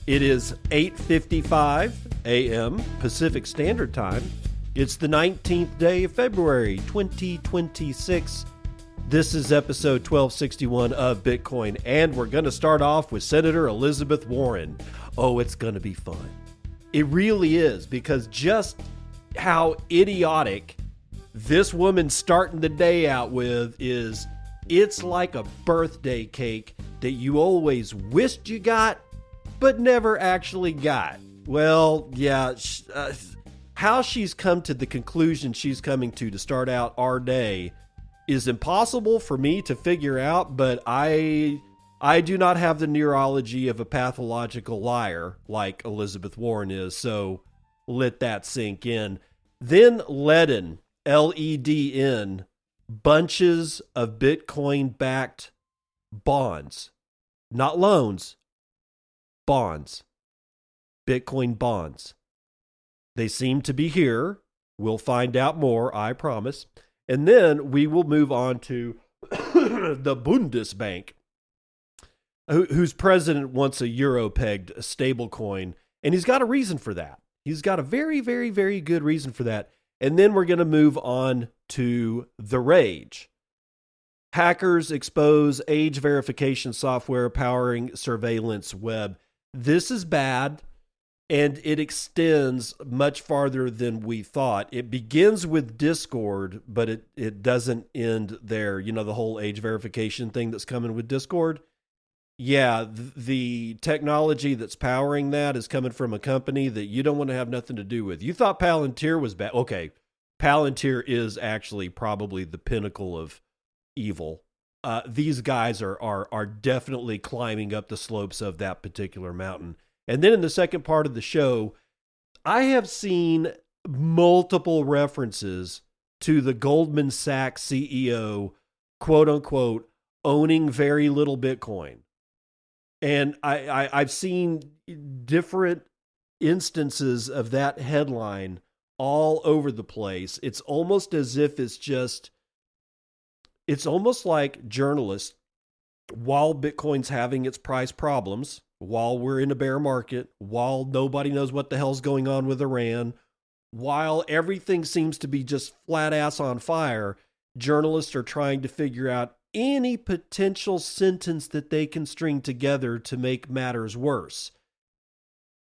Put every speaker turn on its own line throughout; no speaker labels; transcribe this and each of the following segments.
It is 8:55 a.m. Pacific Standard Time. It's the 19th day of February, 2026. This is episode 1261 of Bitcoin, and we're going to start off with Senator Elizabeth Warren. Oh, it's going to be fun. It really is, because just how idiotic this woman starting the day out with is, it's like a birthday cake that you always wished you got, but never actually got. Well, yeah, how she's come to the conclusion she's coming to start out our day is impossible for me to figure out, but I do not have the neurology of a pathological liar like Elizabeth Warren is, so let that sink in. Then Ledn, L-E-D-N, bunches of Bitcoin-backed bonds, not loans, bonds, Bitcoin bonds. They seem to be here. We'll find out more, I promise. And then we will move on to the Bundesbank, whose president wants a euro-pegged stablecoin, and he's got a reason for that. He's got a very, very, very good reason for that. And then we're going to move on to the rage. Hackers expose age verification software powering surveillance web. This is bad, and it extends much farther than we thought. It begins with Discord, but it doesn't end there. You know, the whole age verification thing that's coming with Discord? Yeah, the technology that's powering that is coming from a company that you don't want to have nothing to do with. You thought Palantir was bad. Okay, Palantir is actually probably the pinnacle of evil. These guys are definitely climbing up the slopes of that particular mountain. And then in the second part of the show, I have seen multiple references to the Goldman Sachs CEO, quote unquote, owning very little Bitcoin. And I've seen different instances of that headline all over the place. It's almost as if it's almost like journalists, while Bitcoin's having its price problems, while we're in a bear market, while nobody knows what the hell's going on with Iran, while everything seems to be just flat ass on fire, journalists are trying to figure out any potential sentence that they can string together to make matters worse.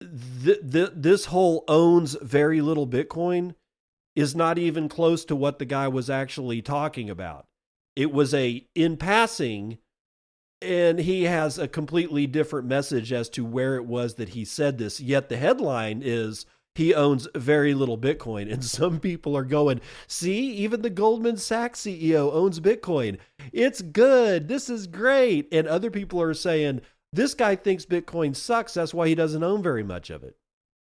This whole owns very little Bitcoin is not even close to what the guy was actually talking about. It was in passing, and he has a completely different message as to where it was that he said this. Yet the headline is, he owns very little Bitcoin. And some people are going, see, even the Goldman Sachs CEO owns Bitcoin. It's good. This is great. And other people are saying, this guy thinks Bitcoin sucks. That's why he doesn't own very much of it.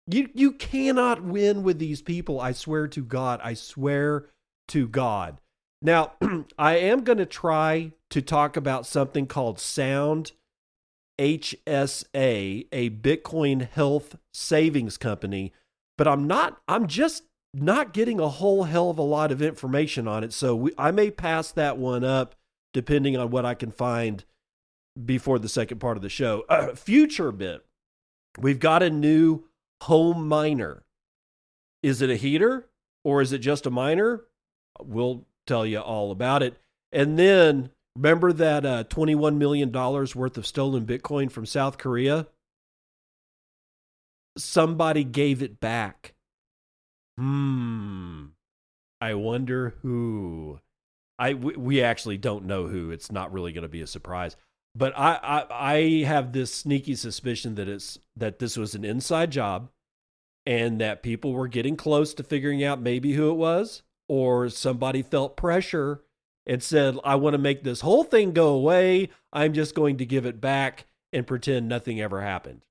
You cannot win with these people. I swear to God. I swear to God. Now, I am going to try to talk about something called Sound HSA, a Bitcoin health savings company, but I'm just not getting a whole hell of a lot of information on it. So I may pass that one up depending on what I can find before the second part of the show. Future bit. We've got a new home miner. Is it a heater or is it just a miner? We'll tell you all about it. And then remember that $21 million worth of stolen Bitcoin from South Korea? Somebody gave it back. I wonder who. We actually don't know who. It's not really going to be a surprise. But I have this sneaky suspicion that this was an inside job, and that people were getting close to figuring out maybe who it was, or somebody felt pressure and said, I want to make this whole thing go away. I'm just going to give it back and pretend nothing ever happened.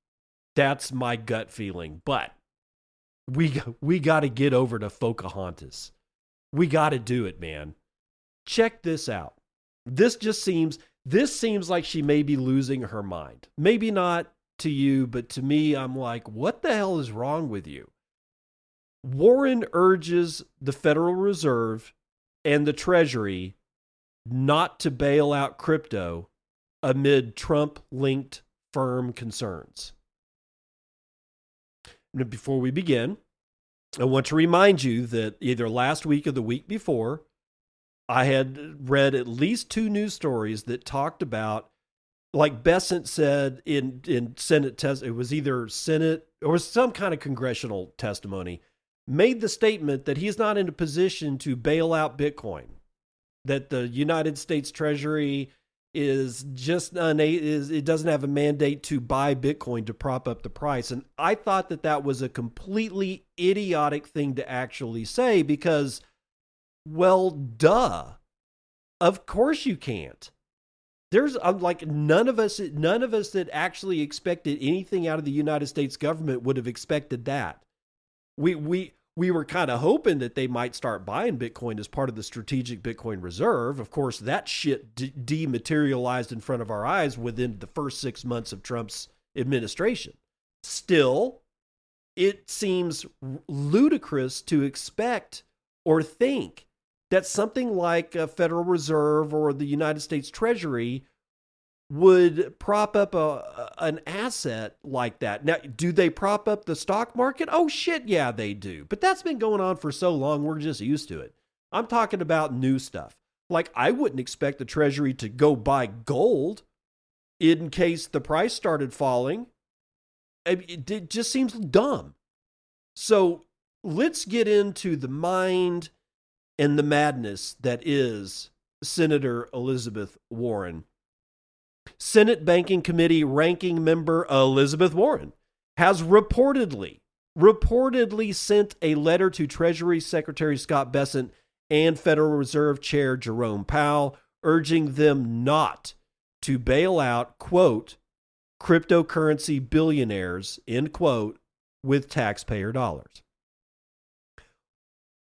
That's my gut feeling. But we got to get over to Pocahontas. We got to do it, man. Check this out. This seems like she may be losing her mind. Maybe not to you, but to me, I'm like, what the hell is wrong with you? Warren urges the Federal Reserve and the Treasury not to bail out crypto amid Trump-linked firm concerns. Now, before we begin, I want to remind you that either last week or the week before, I had read at least 2 news stories that talked about, like Bessent said in Senate it was either Senate or some kind of congressional testimony, made the statement that he's not in a position to bail out Bitcoin, that the United States Treasury is just it doesn't have a mandate to buy Bitcoin to prop up the price. And I thought that that was a completely idiotic thing to actually say because, well, duh. Of course you can't. There's like none of us that actually expected anything out of the United States government would have expected that. We were kind of hoping that they might start buying Bitcoin as part of the strategic Bitcoin reserve. Of course, that shit dematerialized in front of our eyes within the first 6 months of Trump's administration. Still, it seems ludicrous to expect or think that something like a Federal Reserve or the United States Treasury would prop up an asset like that. Now, do they prop up the stock market? Oh, shit, yeah, they do. But that's been going on for so long, we're just used to it. I'm talking about new stuff. Like, I wouldn't expect the Treasury to go buy gold in case the price started falling. It just seems dumb. So let's get into the mind and the madness that is Senator Elizabeth Warren. Senate Banking Committee ranking member Elizabeth Warren has reportedly sent a letter to Treasury Secretary Scott Bessent and Federal Reserve Chair Jerome Powell, urging them not to bail out, quote, cryptocurrency billionaires, end quote, with taxpayer dollars.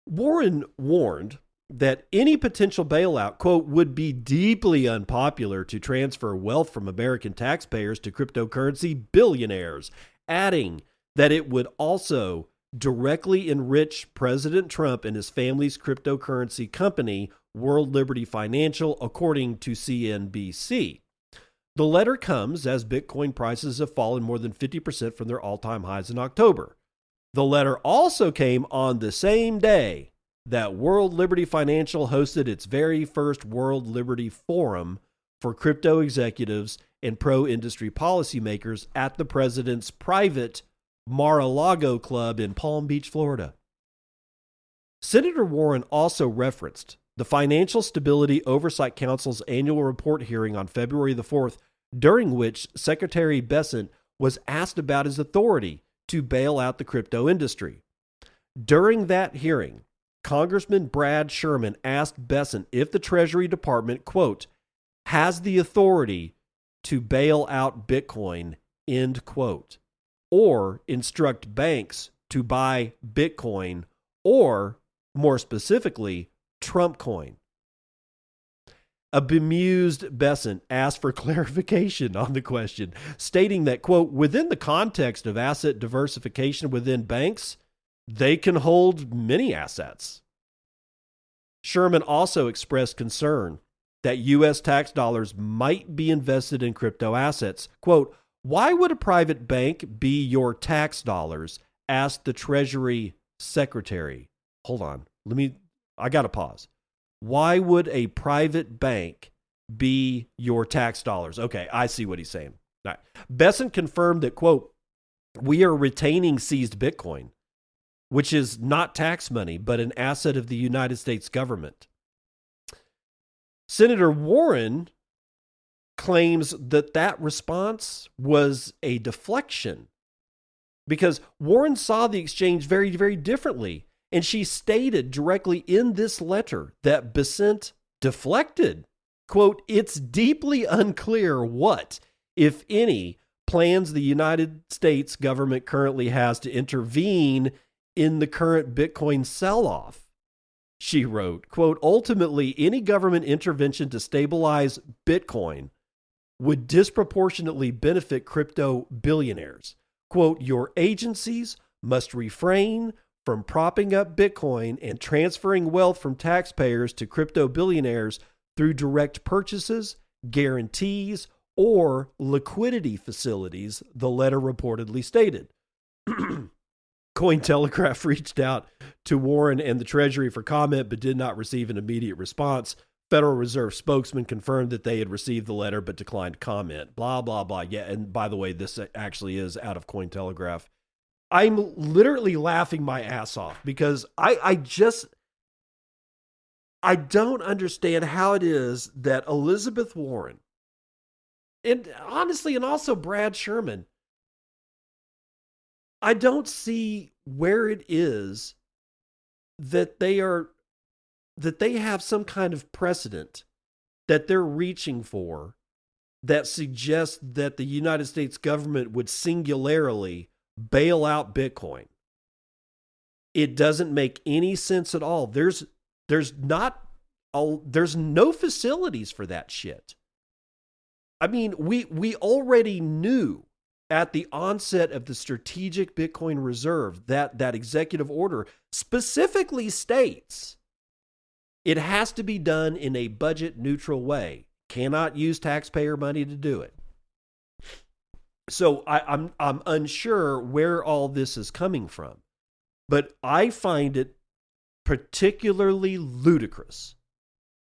Warren warned that any potential bailout, quote, would be deeply unpopular to transfer wealth from American taxpayers to cryptocurrency billionaires, adding that it would also directly enrich President Trump and his family's cryptocurrency company, World Liberty Financial, according to CNBC. The letter comes as Bitcoin prices have fallen more than 50% from their all-time highs in October. The letter also came on the same day that World Liberty Financial hosted its very first World Liberty Forum for crypto executives and pro-industry policymakers at the president's private Mar-a-Lago club in Palm Beach, Florida. Senator Warren also referenced the Financial Stability Oversight Council's annual report hearing on February the 4th, during which Secretary Bessent was asked about his authority to bail out the crypto industry. During that hearing, Congressman Brad Sherman asked Bessent if the Treasury Department, quote, has the authority to bail out Bitcoin, end quote, or instruct banks to buy Bitcoin, or more specifically, Trump coin. A bemused Bessent asked for clarification on the question, stating that, quote, within the context of asset diversification within banks, they can hold many assets. Sherman also expressed concern that U.S. tax dollars might be invested in crypto assets. Quote, why would a private bank be your tax dollars? Asked the Treasury Secretary. Hold on. I got to pause. Why would a private bank be your tax dollars? Okay, I see what he's saying. All right. Bessent confirmed that, quote, we are retaining seized Bitcoin, which is not tax money, but an asset of the United States government. Senator Warren claims that that response was a deflection because Warren saw the exchange very, very differently. And she stated directly in this letter that Bessent deflected. Quote, it's deeply unclear what, if any, plans the United States government currently has to intervene in the current Bitcoin sell-off. She wrote, quote, ultimately, any government intervention to stabilize Bitcoin would disproportionately benefit crypto billionaires. Quote, your agencies must refrain from propping up Bitcoin and transferring wealth from taxpayers to crypto billionaires through direct purchases, guarantees, or liquidity facilities, the letter reportedly stated. Cointelegraph reached out to Warren and the Treasury for comment, but did not receive an immediate response. Federal Reserve spokesman confirmed that they had received the letter, but declined comment. Blah, blah, blah. Yeah, and by the way, this actually is out of Cointelegraph. I'm literally laughing my ass off because I don't understand how it is that Elizabeth Warren, and honestly, and also Brad Sherman, I don't see where it is that they have some kind of precedent that they're reaching for that suggests that the United States government would singularly bail out Bitcoin. It doesn't make any sense at all. There's no facilities for that shit. I mean, we already knew at the onset of the strategic Bitcoin reserve that executive order specifically states it has to be done in a budget neutral way. Cannot use taxpayer money to do it. So I'm unsure where all this is coming from, but I find it particularly ludicrous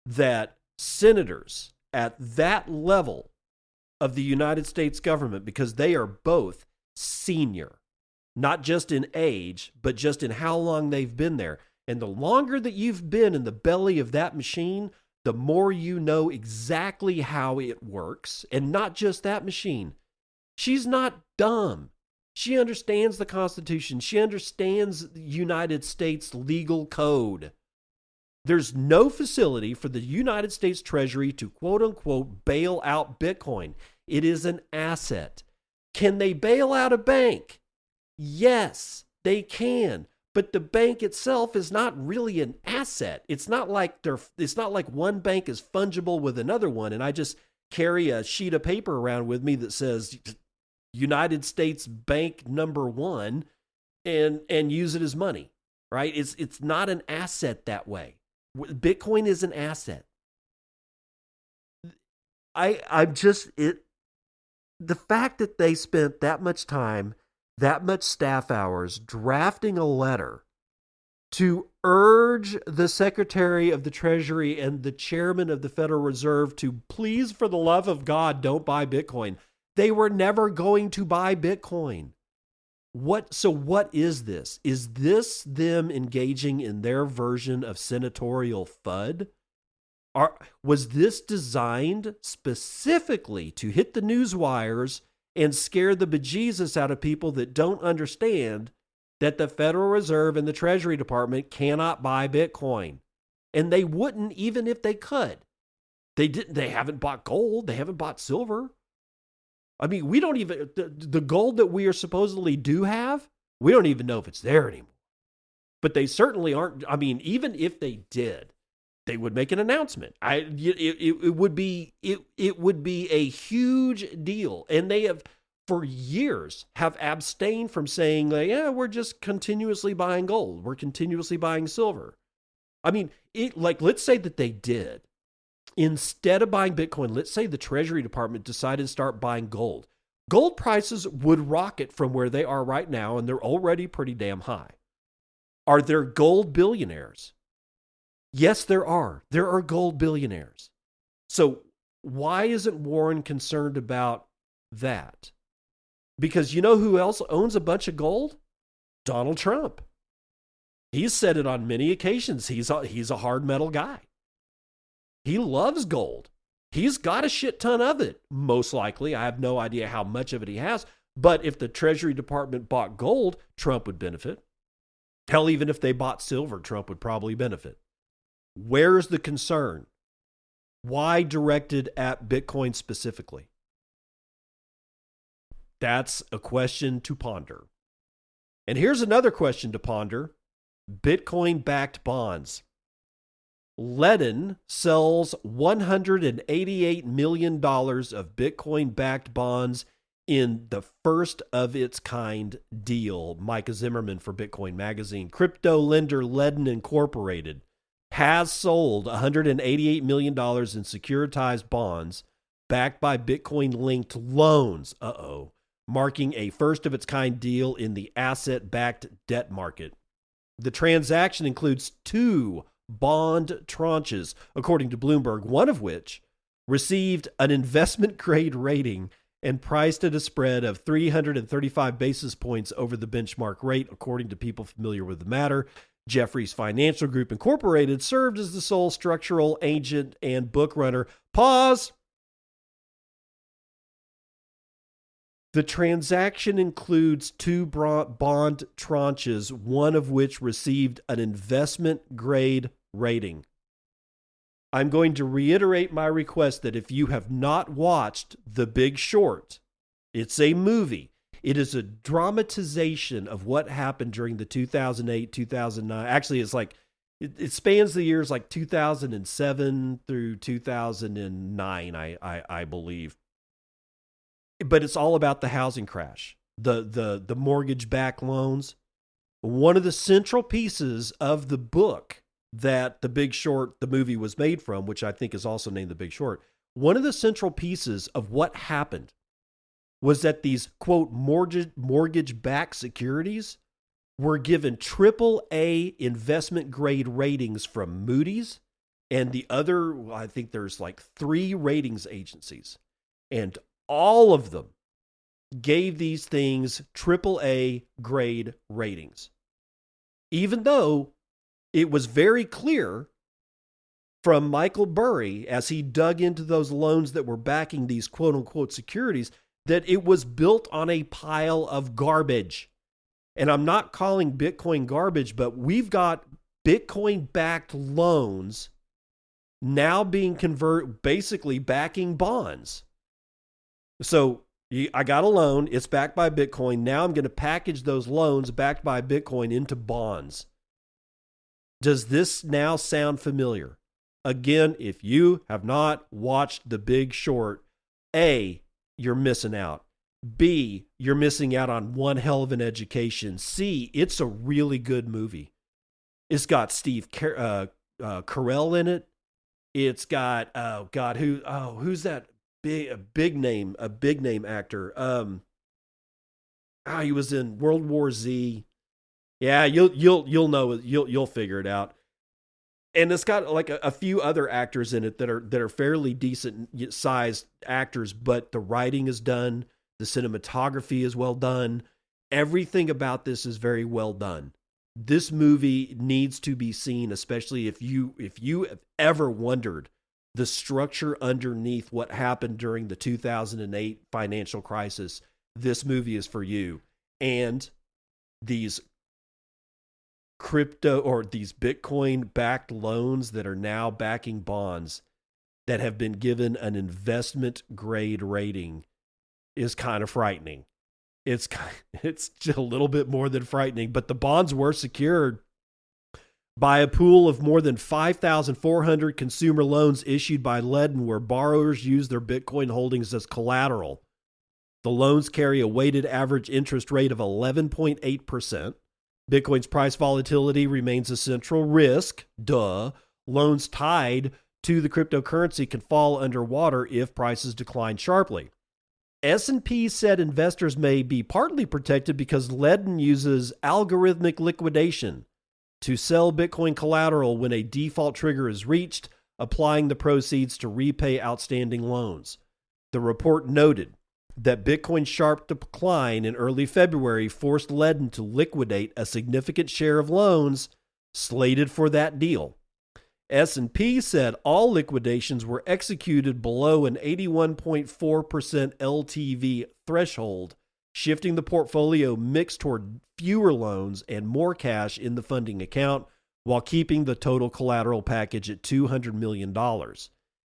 that senators at that level of the United States government, because they are both senior, not just in age, but just in how long they've been there. And the longer that you've been in the belly of that machine, the more you know exactly how it works. And not just that machine. She's not dumb. She understands the Constitution. She understands the United States legal code. There's no facility for the United States Treasury to quote unquote bail out Bitcoin. It is an asset. Can they bail out a bank? Yes, they can. But the bank itself is not really an asset. It's not like one bank is fungible with another one, and I just carry a sheet of paper around with me that says United States Bank number 1 and use it as money, right? It's not an asset that way. Bitcoin is an asset. The fact that they spent that much time, that much staff hours drafting a letter to urge the Secretary of the Treasury and the Chairman of the Federal Reserve to please, for the love of God, don't buy Bitcoin. They were never going to buy Bitcoin. So what is this? Is this them engaging in their version of senatorial FUD? Was this designed specifically to hit the news wires and scare the bejesus out of people that don't understand that the Federal Reserve and the Treasury Department cannot buy Bitcoin? And they wouldn't even if they could. They haven't bought gold. They haven't bought silver. I mean, we don't even, the gold that we are supposedly do have, we don't even know if it's there anymore. But they certainly aren't. I mean, even if they did, they would make an announcement. It would be a huge deal. And they have, for years, have abstained from saying, like, yeah, we're just continuously buying gold. We're continuously buying silver. I mean, let's say that they did. Instead of buying Bitcoin, let's say the Treasury Department decided to start buying gold. Gold prices would rocket from where they are right now, and they're already pretty damn high. Are there gold billionaires? Yes, there are. There are gold billionaires. So why isn't Warren concerned about that? Because you know who else owns a bunch of gold? Donald Trump. He's said it on many occasions. He's a hard metal guy. He loves gold. He's got a shit ton of it, most likely. I have no idea how much of it he has. But if the Treasury Department bought gold, Trump would benefit. Hell, even if they bought silver, Trump would probably benefit. Where's the concern? Why directed at Bitcoin specifically? That's a question to ponder. And here's another question to ponder. Bitcoin-backed bonds. Ledn sells $188 million of Bitcoin-backed bonds in the first of its kind deal. Micah Zimmerman for Bitcoin Magazine. Crypto lender Ledn Incorporated has sold $188 million in securitized bonds backed by Bitcoin-linked loans. Marking a first-of-its-kind deal in the asset-backed debt market. The transaction includes 2 bond tranches, according to Bloomberg, one of which received an investment-grade rating and priced at a spread of 335 basis points over the benchmark rate, according to people familiar with the matter. Jefferies Financial Group Incorporated served as the sole structural agent and book runner. Pause. The transaction includes 2 bond tranches, one of which received an investment-grade rating. I'm going to reiterate my request that if you have not watched The Big Short, it's a movie. It is a dramatization of what happened during the 2008, 2009. Actually, it's like, it spans the years like 2007 through 2009, I believe. But it's all about the housing crash, the mortgage-backed loans. One of the central pieces of the book that The Big Short, the movie, was made from, which I think is also named The Big Short, one of the central pieces of what happened was that these, quote, mortgage-backed securities were given AAA investment-grade ratings from Moody's and the other, I think there's like 3 ratings agencies. And all of them gave these things AAA grade ratings, even though it was very clear from Michael Burry, as he dug into those loans that were backing these quote unquote securities, that it was built on a pile of garbage. And I'm not calling Bitcoin garbage, but we've got Bitcoin backed loans now being basically backing bonds. So I got a loan, it's backed by Bitcoin. Now I'm going to package those loans backed by Bitcoin into bonds. Does this now sound familiar? Again, if you have not watched The Big Short, A, you're missing out. B, you're missing out on one hell of an education. C, it's a really good movie. It's got Steve Carell in it. It's got, who's that? A big name actor. He was in World War Z. Yeah, you'll know it. You'll figure it out. And it's got like a few other actors in it that are fairly decent sized actors, but the writing is done, the cinematography is well done. Everything about this is very well done. This movie needs to be seen, especially if you have ever wondered the structure underneath what happened during the 2008 financial crisis. This movie is for you. And these crypto or these Bitcoin backed loans that are now backing bonds that have been given an investment grade rating is kind of frightening. It's just a little bit more than frightening, but the bonds were secured by a pool of more than 5,400 consumer loans issued by Ledn, where borrowers use their Bitcoin holdings as collateral. The loans carry a weighted average interest rate of 11.8%. Bitcoin's price volatility remains a central risk. Loans tied to the cryptocurrency can fall underwater if prices decline sharply. S&P said investors may be partly protected because Ledn uses algorithmic liquidation to sell Bitcoin collateral when a default trigger is reached, applying the proceeds to repay outstanding loans. The report noted that Bitcoin's sharp decline in early February forced Ledn to liquidate a significant share of loans slated for that deal. S&P said all liquidations were executed below an 81.4% LTV threshold, shifting the portfolio mix toward fewer loans and more cash in the funding account, while keeping the total collateral package at $200 million.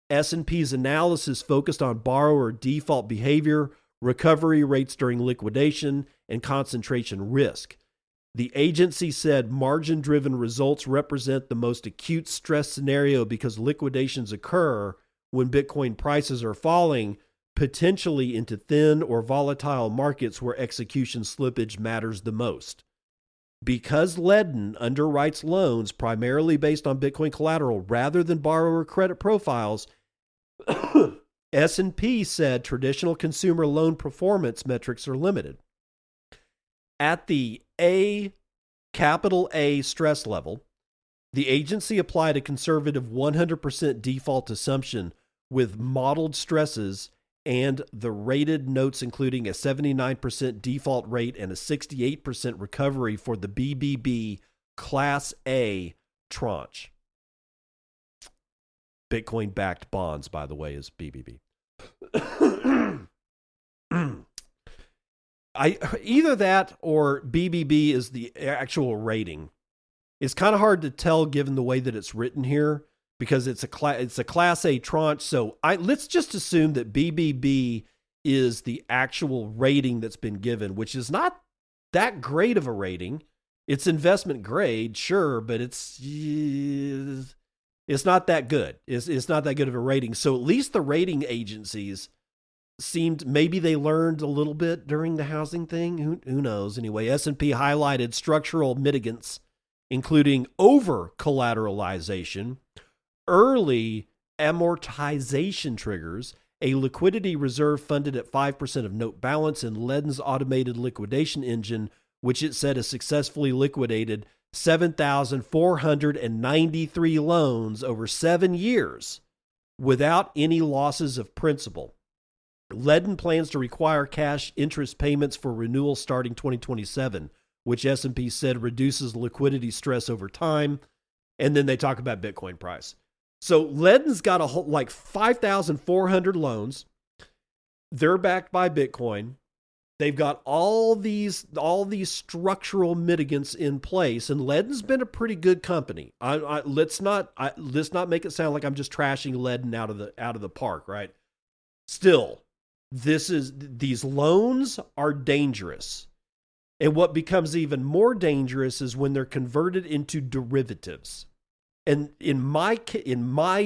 S&P's analysis focused on borrower default behavior, recovery rates during liquidation, and concentration risk. The agency said margin-driven results represent the most acute stress scenario because liquidations occur when Bitcoin prices are falling, potentially into thin or volatile markets where execution slippage matters the most. Because Ledn underwrites loans primarily based on Bitcoin collateral rather than borrower credit profiles, S&P said traditional consumer loan performance metrics are limited. At the capital A stress level, the agency applied a conservative 100% default assumption with modeled stresses and the rated notes including a 79% default rate and a 68% recovery for the BBB Class A tranche. Bitcoin-backed bonds, by the way, is BBB. Either that or BBB is the actual rating. It's kind of hard to tell given the way that it's written here because it's a Class A tranche. So let's just assume that BBB is the actual rating that's been given, which is not that great of a rating. It's investment grade, sure, but it's not that good. It's not that good of a rating. So at least the rating agencies seemed, maybe they learned a little bit during the housing thing. Who knows? Anyway, S&P highlighted structural mitigants, including over-collateralization, early amortization triggers, a liquidity reserve funded at 5% of note balance, and Ledn's automated liquidation engine, which it said has successfully liquidated 7,493 loans over 7 years without any losses of principal. Ledn plans to require cash interest payments for renewal starting 2027, which S&P said reduces liquidity stress over time. And then they talk about Bitcoin price. So Ledn's got a whole, like 5,400 loans. They're backed by Bitcoin. They've got all these structural mitigants in place, and Ledn's been a pretty good company. Let's not make it sound like I'm just trashing Ledn out of the park, right? Still, these loans are dangerous. And what becomes even more dangerous is when they're converted into derivatives. And in my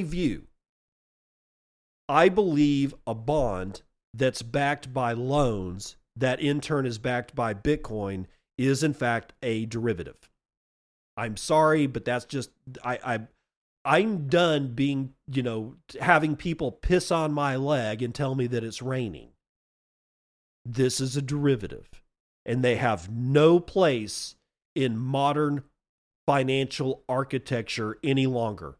view, I believe a bond that's backed by loans that in turn is backed by Bitcoin is in fact a derivative. I'm sorry, but that's just, I'm done being, having people piss on my leg and tell me that it's raining. This is a derivative, and they have no place in modern financial architecture any longer.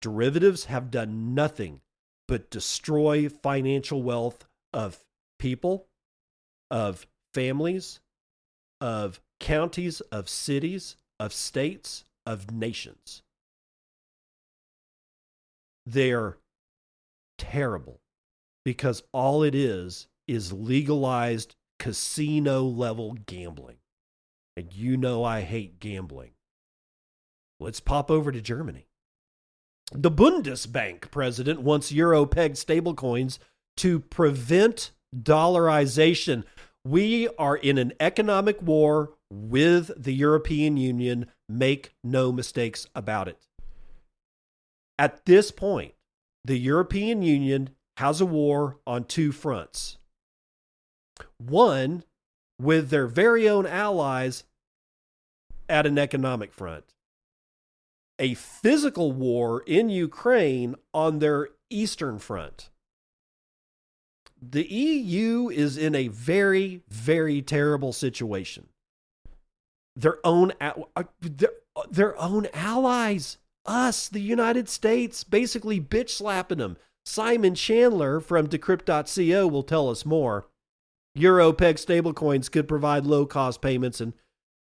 Derivatives have done nothing but destroy financial wealth of people, of families, of counties, of cities, of states, of nations. They're terrible because all it is legalized casino level gambling. And I hate gambling. Let's pop over to Germany. The Bundesbank president wants euro-pegged stablecoins to prevent dollarization. We are in an economic war with the European Union. Make no mistakes about it. At this point, the European Union has a war on two fronts. One, with their very own allies at an economic front. A physical war in Ukraine on their eastern front. The EU is in a very, very terrible situation. Their own allies, us, the United States, basically bitch slapping them. Simon Chandler from Decrypt.co will tell us more. Euro-pegged stablecoins could provide low-cost payments and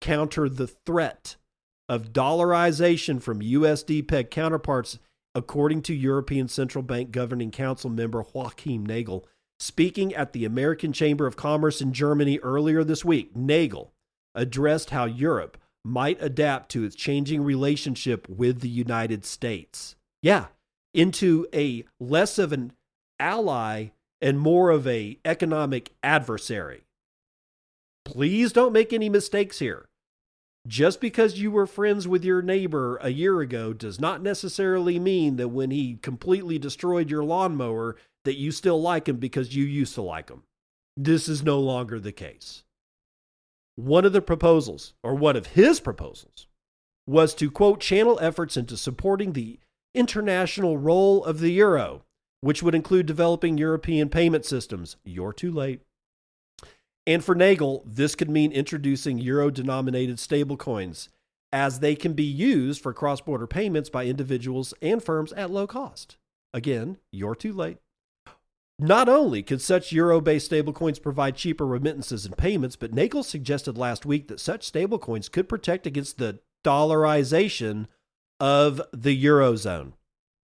counter the threat of dollarization from USD-pegged counterparts, according to European Central Bank Governing Council member Joachim Nagel. Speaking at the American Chamber of Commerce in Germany earlier this week, Nagel addressed how Europe might adapt to its changing relationship with the United States. Yeah, into a less of an ally and more of an economic adversary. Please don't make any mistakes here. Just because you were friends with your neighbor a year ago does not necessarily mean that when he completely destroyed your lawnmower that you still like him because you used to like him. This is no longer the case. One of his proposals, was to, quote, channel efforts into supporting the international role of the euro which would include developing European payment systems. You're too late. And for Nagel, this could mean introducing euro-denominated stablecoins, as they can be used for cross-border payments by individuals and firms at low cost. Again, you're too late. Not only could such euro-based stablecoins provide cheaper remittances and payments, but Nagel suggested last week that such stablecoins could protect against the dollarization of the Eurozone.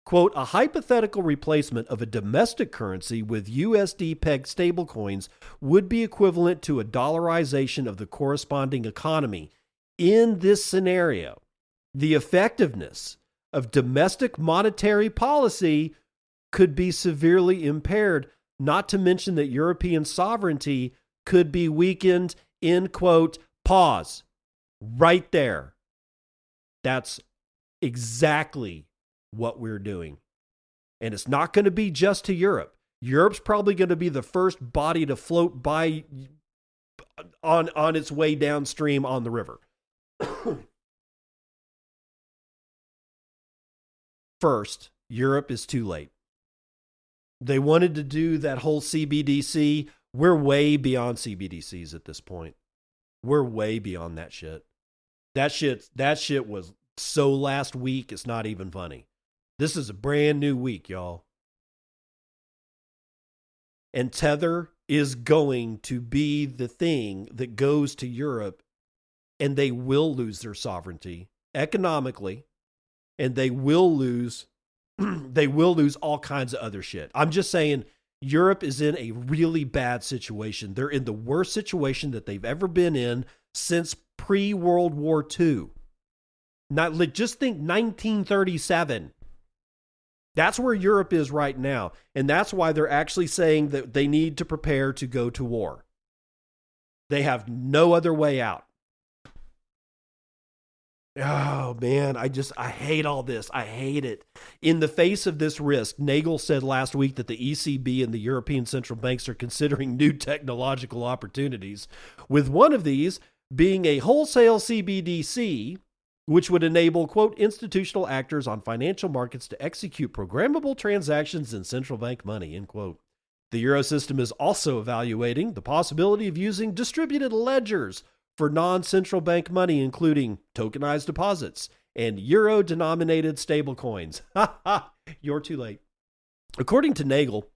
Quote, a hypothetical replacement of a domestic currency with USD-pegged stablecoins would be equivalent to a dollarization of the corresponding economy. In this scenario, the effectiveness of domestic monetary policy could be severely impaired, not to mention that European sovereignty could be weakened, end quote. Pause. Right there. That's exactly what we're doing. And it's not going to be just to Europe. Europe's probably going to be the first body to float by on its way downstream on the river. First, Europe is too late. They wanted to do that whole CBDC. We're way beyond CBDCs at this point. We're way beyond that shit. That shit was so last week, it's not even funny. This is a brand new week, y'all. And Tether is going to be the thing that goes to Europe, and they will lose their sovereignty economically, and they will lose all kinds of other shit. I'm just saying, Europe is in a really bad situation. They're in the worst situation that they've ever been in since pre-World War II. Just think 1937. That's where Europe is right now. And that's why they're actually saying that they need to prepare to go to war. They have no other way out. Oh, man, I hate all this. I hate it. In the face of this risk, Nagel said last week that the ECB and the European central banks are considering new technological opportunities, with one of these being a wholesale CBDC, which would enable, quote, institutional actors on financial markets to execute programmable transactions in central bank money, end quote. The Eurosystem is also evaluating the possibility of using distributed ledgers for non-central bank money, including tokenized deposits and euro-denominated stablecoins. Ha ha! You're too late. According to Nagel,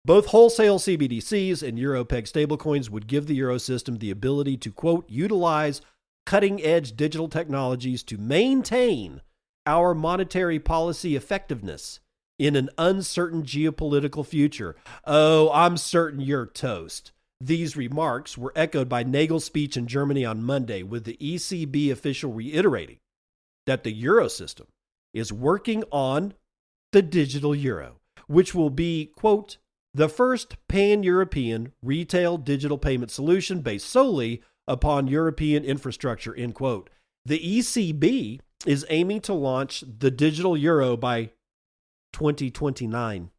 both wholesale CBDCs and euro-pegged stablecoins would give the Eurosystem the ability to, quote, utilize cutting-edge digital technologies to maintain our monetary policy effectiveness in an uncertain geopolitical future. Oh, I'm certain you're toast. These remarks were echoed by Nagel's speech in Germany on Monday, with the ECB official reiterating that the Eurosystem is working on the digital euro, which will be, quote, the first pan-European retail digital payment solution based solely upon European infrastructure, end quote. The ECB is aiming to launch the digital euro by 2029.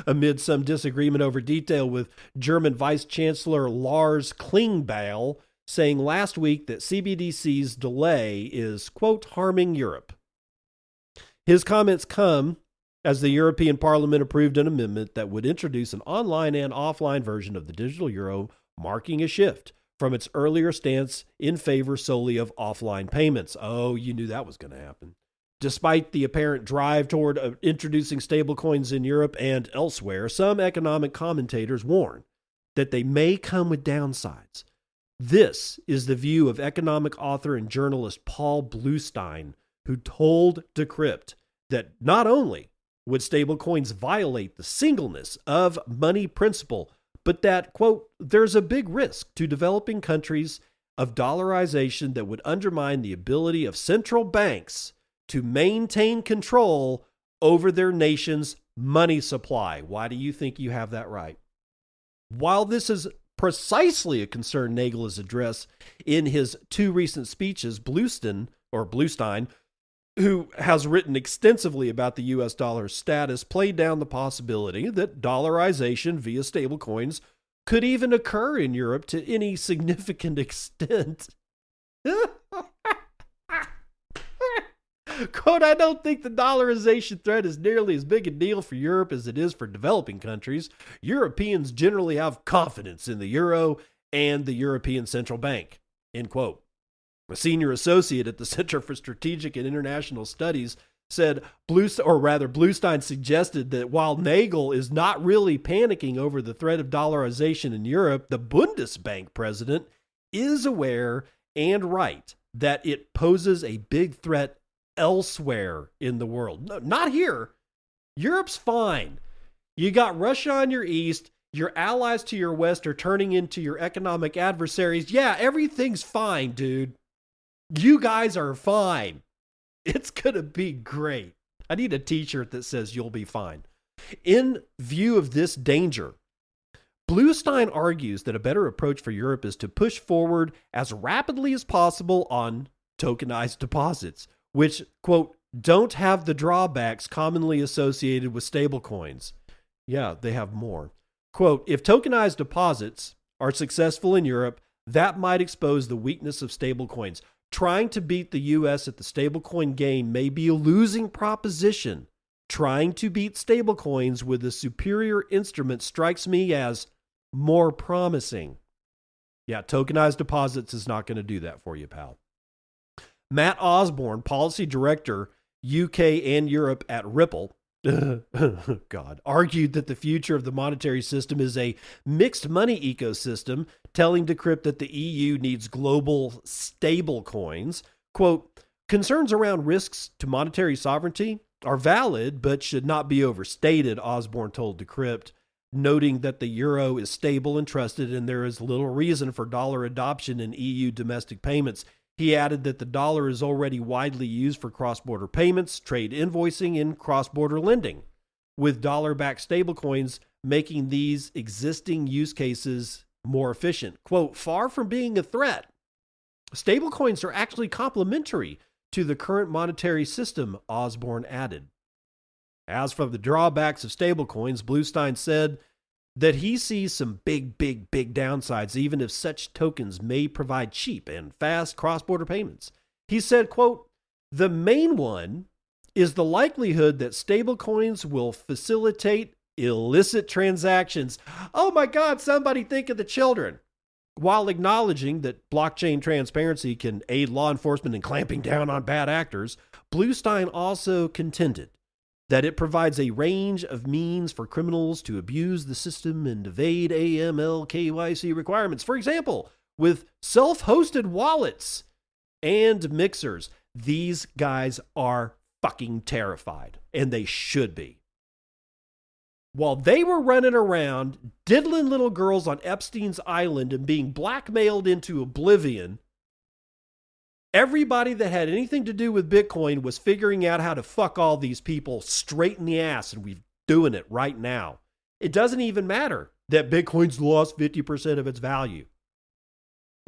Amid some disagreement over detail, with German Vice Chancellor Lars Klingbeil saying last week that CBDC's delay is, quote, harming Europe. His comments come as the European Parliament approved an amendment that would introduce an online and offline version of the digital euro, marking a shift from its earlier stance in favor solely of offline payments. Oh, you knew that was going to happen. Despite the apparent drive toward introducing stablecoins in Europe and elsewhere, some economic commentators warn that they may come with downsides. This is the view of economic author and journalist Paul Bluestein, who told Decrypt that not only would stablecoins violate the singleness of money principle, but that, quote, there's a big risk to developing countries of dollarization that would undermine the ability of central banks to maintain control over their nation's money supply. Why do you think you have that right? While this is precisely a concern Nagel has addressed in his two recent speeches, Bluestein, who has written extensively about the U.S. dollar's status, played down the possibility that dollarization via stablecoins could even occur in Europe to any significant extent. Quote, I don't think the dollarization threat is nearly as big a deal for Europe as it is for developing countries. Europeans generally have confidence in the euro and the European Central Bank, end quote. A senior associate at the Center for Strategic and International Studies said, Bluestein suggested that while Nagel is not really panicking over the threat of dollarization in Europe, the Bundesbank president is aware and right that it poses a big threat elsewhere in the world. No, not here. Europe's fine. You got Russia on your east. Your allies to your west are turning into your economic adversaries. Yeah, everything's fine, dude. You guys are fine. It's going to be great. I need a t-shirt that says you'll be fine. In view of this danger, Bluestein argues that a better approach for Europe is to push forward as rapidly as possible on tokenized deposits, which, quote, don't have the drawbacks commonly associated with stablecoins. Yeah, they have more. Quote, if tokenized deposits are successful in Europe, that might expose the weakness of stablecoins. Trying to beat the U.S. at the stablecoin game may be a losing proposition. Trying to beat stablecoins with a superior instrument strikes me as more promising. Yeah, tokenized deposits is not going to do that for you, pal. Matt Osborne, policy director, UK and Europe at Ripple, argued that the future of the monetary system is a mixed money ecosystem, telling Decrypt that the EU needs global stable coins. Quote, concerns around risks to monetary sovereignty are valid, but should not be overstated, Osborne told Decrypt, noting that the euro is stable and trusted and there is little reason for dollar adoption in EU domestic payments. He added that the dollar is already widely used for cross-border payments, trade invoicing, and cross-border lending, with dollar-backed stablecoins making these existing use cases more efficient. Quote, far from being a threat, stablecoins are actually complementary to the current monetary system, Osborne added. As for the drawbacks of stablecoins, Bluestein said that he sees some big downsides, even if such tokens may provide cheap and fast cross-border payments. He said, quote, the main one is the likelihood that stablecoins will facilitate illicit transactions. Oh my God, somebody think of the children. While acknowledging that blockchain transparency can aid law enforcement in clamping down on bad actors, Bluestein also contended that it provides a range of means for criminals to abuse the system and evade AML KYC requirements. For example, with self-hosted wallets and mixers. These guys are fucking terrified, and they should be. While they were running around diddling little girls on Epstein's Island and being blackmailed into oblivion, everybody that had anything to do with Bitcoin was figuring out how to fuck all these people straight in the ass, and we're doing it right now. It doesn't even matter that Bitcoin's lost 50% of its value.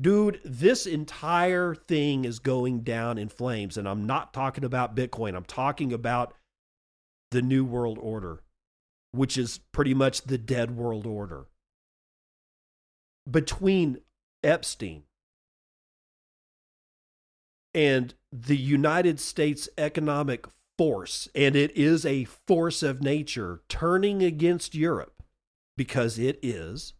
Dude, this entire thing is going down in flames, and I'm not talking about Bitcoin. I'm talking about the New World Order, which is pretty much the dead world order. Between Epstein and the United States economic force, and it is a force of nature turning against Europe, because it is.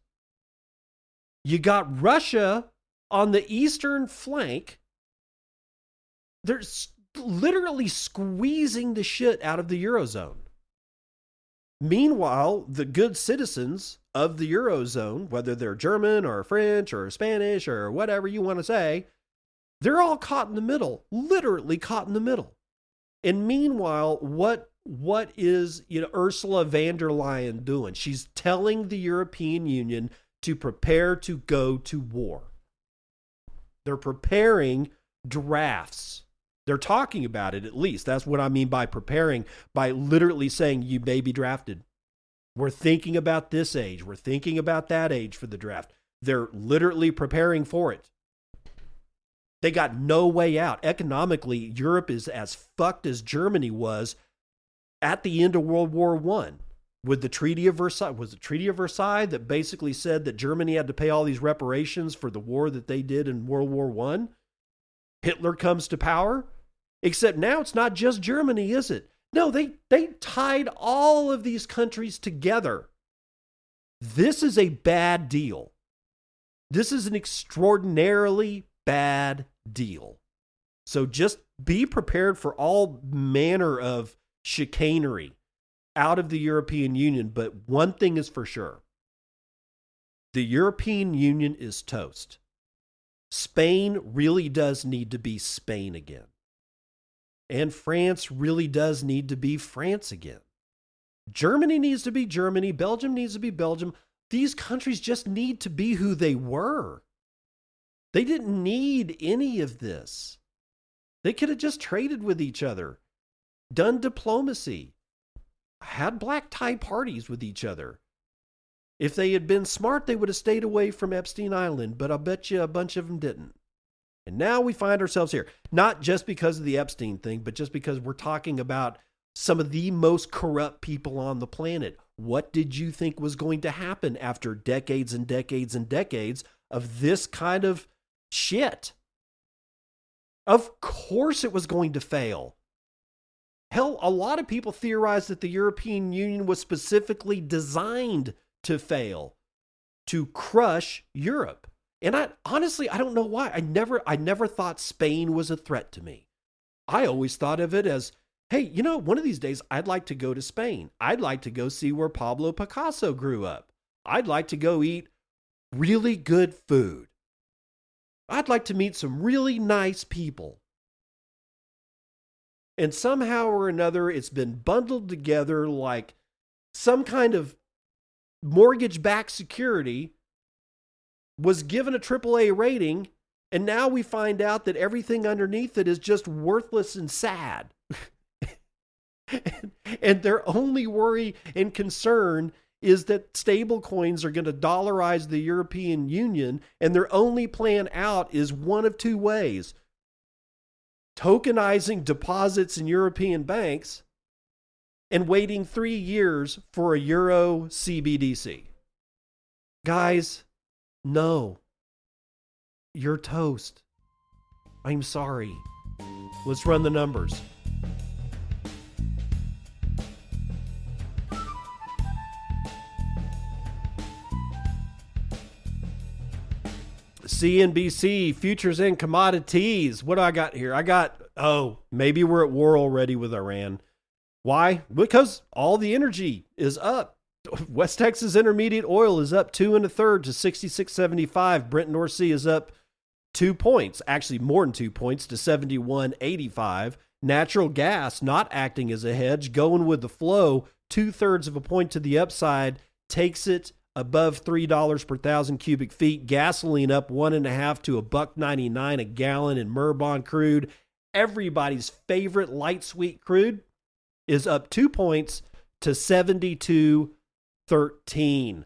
You got Russia on the eastern flank. They're literally squeezing the shit out of the Eurozone. Meanwhile, the good citizens of the Eurozone, whether they're German or French or Spanish or whatever you want to say, they're all caught in the middle, literally caught in the middle. And meanwhile, what is Ursula von der Leyen doing? She's telling the European Union to prepare to go to war. They're preparing drafts. They're talking about it, at least. That's what I mean by preparing, by literally saying you may be drafted. We're thinking about this age. We're thinking about that age for the draft. They're literally preparing for it. They got no way out. Economically, Europe is as fucked as Germany was at the end of World War I. With the Treaty of Versailles, was the Treaty of Versailles that basically said that Germany had to pay all these reparations for the war that they did in World War I? Hitler comes to power. Except now it's not just Germany, is it? No, they tied all of these countries together. This is a bad deal. This is an extraordinarily bad deal. So just be prepared for all manner of chicanery out of the European Union. But one thing is for sure. The European Union is toast. Spain really does need to be Spain again. And France really does need to be France again. Germany needs to be Germany. Belgium needs to be Belgium. These countries just need to be who they were. They didn't need any of this. They could have just traded with each other, done diplomacy, had black tie parties with each other. If they had been smart, they would have stayed away from Epstein Island, but I'll bet you a bunch of them didn't. And now we find ourselves here, not just because of the Epstein thing, but just because we're talking about some of the most corrupt people on the planet. What did you think was going to happen after decades and decades and decades of this kind of shit? Of course it was going to fail. Hell, a lot of people theorize that the European Union was specifically designed to fail, to crush Europe. And I don't know why. I never thought Spain was a threat to me. I always thought of it as, hey, one of these days I'd like to go to Spain. I'd like to go see where Pablo Picasso grew up. I'd like to go eat really good food. I'd like to meet some really nice people. And somehow or another, it's been bundled together like some kind of mortgage-backed security was given a AAA rating, and now we find out that everything underneath it is just worthless and sad. And their only worry and concern is that stablecoins are going to dollarize the European Union, and their only plan out is one of two ways: tokenizing deposits in European banks and waiting 3 years for a Euro CBDC. Guys, no. You're toast. I'm sorry. Let's run the numbers. CNBC, futures and commodities. What do I got here? Maybe we're at war already with Iran. Why? Because all the energy is up. West Texas Intermediate oil is up 2 1/3 to 66.75. Brent North Sea is up 2 points, actually more than 2 points, to 71.85. Natural gas not acting as a hedge, going with the flow, 2/3 of a point to the upside, takes it above $3 per thousand cubic feet. Gasoline up 1.5 to $1.99 a gallon. In Murban crude, everybody's favorite light sweet crude, is up 2 points to 72.13.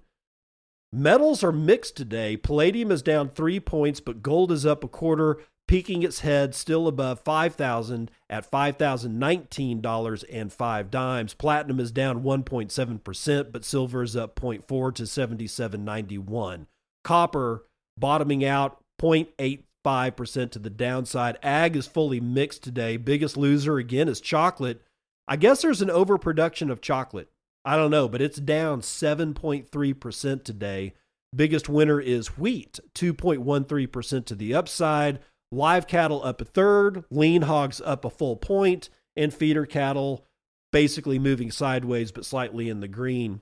Metals are mixed today. Palladium is down 3 points, but gold is up 1/4, peaking its head still above 5,000 at $5,019.05. Platinum is down 1.7%, but silver is up 0.4 to 77.91. Copper bottoming out 0.85% to the downside. Ag is fully mixed today. Biggest loser again is chocolate. I guess there's an overproduction of chocolate. I don't know, but it's down 7.3% today. Biggest winner is wheat, 2.13% to the upside. Live cattle up 1/3, lean hogs up a full point, and feeder cattle basically moving sideways but slightly in the green.